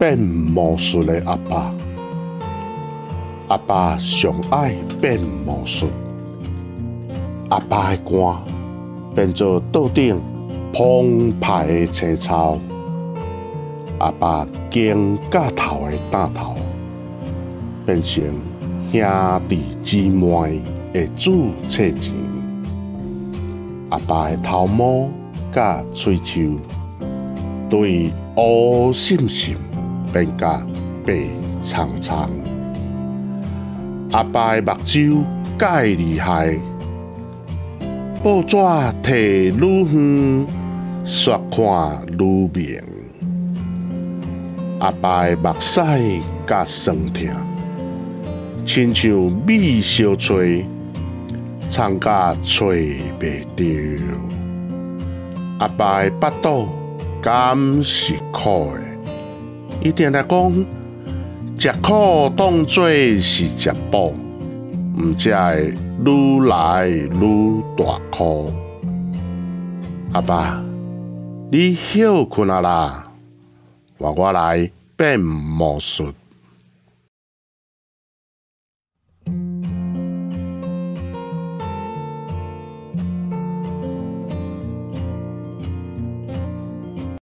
变魔术的阿爸。阿爸上爱变魔术，阿爸的肝变做桌顶澎湃的青草，阿爸肩胛头的弹头变成兄弟姊妹的煮册钱，阿爸的头毛甲喙鬚对乌闪闪变甲白苍苍。阿爸的目睭介厉害，报纸摕愈远，煞看愈明。阿爸的目屎甲酸痛，亲像米烧炊，藏甲找袂着。阿爸的巴肚敢是苦的，伊定定讲。食苦当作是食补，毋则会愈来愈大苦。阿爸，你休困啊啦，我来变魔术。